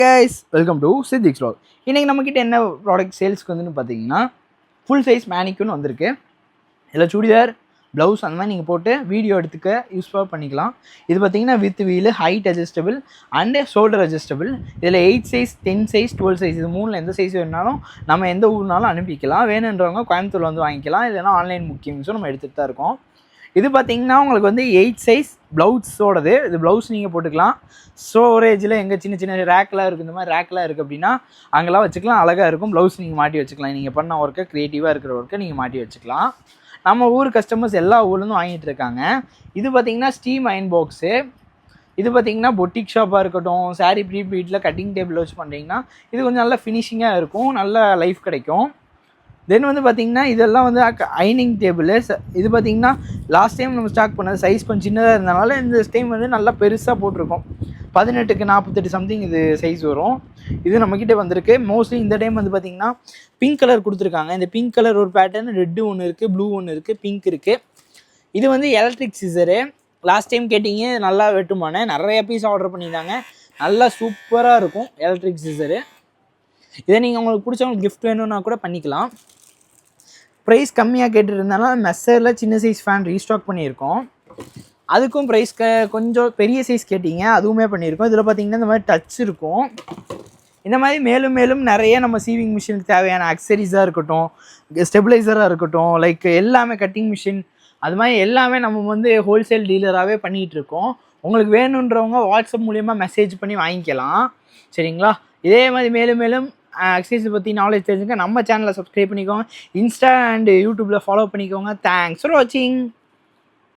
Guys welcome to Siddiq's vlog. இன்றைக்கி நம்மக்கிட்ட என்ன ப்ராடக்ட் சேல்ஸ்க்கு வந்துன்னு பார்த்தீங்கன்னா ஃபுல் சைஸ் மேனிக்குன்னு வந்திருக்கு. இதில் சுடிதார் ப்ளவுஸ் அந்த மாதிரி நீங்கள் போட்டு வீடியோ எடுத்துக்க யூஸ்ஃபுல்லாக பண்ணிக்கலாம். இது பார்த்தீங்கன்னா with wheel height adjustable and shoulder adjustable. இதில் 8 சைஸ் 10 சைஸ் 12 சைஸ் இது மூணில் எந்த சைஸ் வேணாலும் நம்ம எந்த ஊர்னாலும் அனுப்பிக்கலாம். வேணுன்றவங்க கோயம்புத்தூர் வந்து வாங்கிக்கலாம், இல்லைனா ஆன்லைன் புக்கிங்ஸும் நம்ம எடுத்துகிட்டு தான் இருக்கோம். இது பார்த்தீங்கன்னா உங்களுக்கு வந்து 8 சைஸ் ப்ளவுஸோடது. இது ப்ளவுஸ் நீங்கள் போட்டுக்கலாம். ஸ்டோரேஜில் எங்கள் சின்ன சின்ன ரேக்கெலாம் இருக்குது, இந்த மாதிரி ரேக்கெலாம் இருக்குது அப்படின்னா அங்கெல்லாம் வச்சுக்கலாம், அழகாக இருக்கும். ப்ளவுஸ் நீங்கள் மாட்டி வச்சுக்கலாம். நீங்கள் பண்ண ஒர்க்கை க்ரியேட்டிவாக இருக்கிற ஒர்க்கை நீங்கள் மாட்டி வச்சுக்கலாம். நம்ம ஊர் கஸ்டமர்ஸ் எல்லா ஊர்லேருந்தும் வாங்கிட்டு இருக்காங்க. இது பார்த்தீங்கன்னா ஸ்டீம் அயன் பாக்ஸு. இது பார்த்தீங்கன்னா பொட்டிக் ஷாப்பாக இருக்கட்டும், சாரீ ப்ரீபீட்டில் கட்டிங் டேபிள் வச்சு பண்ணுறீங்கன்னா இது கொஞ்சம் நல்லா ஃபினிஷிங்காக இருக்கும், நல்ல லைஃப் கிடைக்கும். தென் வந்து பார்த்திங்கன்னா இதெல்லாம் வந்து அயனிங் டேபிள். இது பார்த்திங்கன்னா லாஸ்ட் டைம் நம்ம ஸ்டாக் பண்ணது சைஸ் கொஞ்சம் சின்னதாக இருந்தனால இந்த டைம் வந்து நல்லா பெருசாக போட்டிருக்கோம். 18க்கு 48 சம்திங் இது சைஸ் வரும். இது நம்மக்கிட்ட வந்திருக்கு. மோஸ்ட்லி இந்த டைம் வந்து பார்த்திங்கன்னா பிங்க் கலர் கொடுத்துருக்காங்க. இந்த பிங்க் கலர் ஒரு பேட்டர்ன், ரெட்டு ஒன்று இருக்குது, ப்ளூ ஒன்று இருக்குது, பிங்க் இருக்குது. இது வந்து எலக்ட்ரிக் சிசரு. லாஸ்ட் டைம் கேட்டிங்க, நல்லா வெட்டுமானே, நிறைய பீஸ் ஆர்டர் பண்ணியிருந்தாங்க. நல்லா சூப்பராக இருக்கும் எலக்ட்ரிக் சிசரு. இதை நீங்கள் உங்களுக்கு பிடிச்சவங்களுக்கு கிஃப்ட் வேணும்னா கூட பண்ணிக்கலாம். ப்ரைஸ் கம்மியாக கேட்டுருந்தாலும் மெஸ்ஸரில் சின்ன சைஸ் ஃபேன் ரீஸ்டாக் பண்ணியிருக்கோம். அதுக்கும் ப்ரைஸ் கொஞ்சம் பெரிய சைஸ் கேட்டிங்க, அதுவுமே பண்ணியிருக்கோம். இதில் பார்த்திங்கன்னா இந்த மாதிரி டச் இருக்கும். இந்த மாதிரி மேலும் மேலும் நிறைய நம்ம சீவிங் மிஷினுக்கு தேவையான அக்சரிஸாக இருக்கட்டும், ஸ்டெபிளைசராக இருக்கட்டும், லைக் எல்லாமே கட்டிங் மிஷின், அது மாதிரி எல்லாமே நம்ம வந்து ஹோல்சேல் டீலராகவே பண்ணிகிட்டு இருக்கோம். உங்களுக்கு வேணுன்றவங்க வாட்ஸ்அப் மூலிமா மெசேஜ் பண்ணி வாங்கிக்கலாம், சரிங்களா? இதே மாதிரி மேலும் மேலும் அக்சசரிஸ் பற்றி நாலேஜ் தெரிஞ்சுக்க நம்ம சேனலை சப்ஸ்கிரைப் பண்ணிக்கோங்க. இன்ஸ்டா அண்ட் யூடியூப்பில் ஃபாலோ பண்ணிக்கோங்க. தேங்க்ஸ் ஃபார் வாட்சிங்.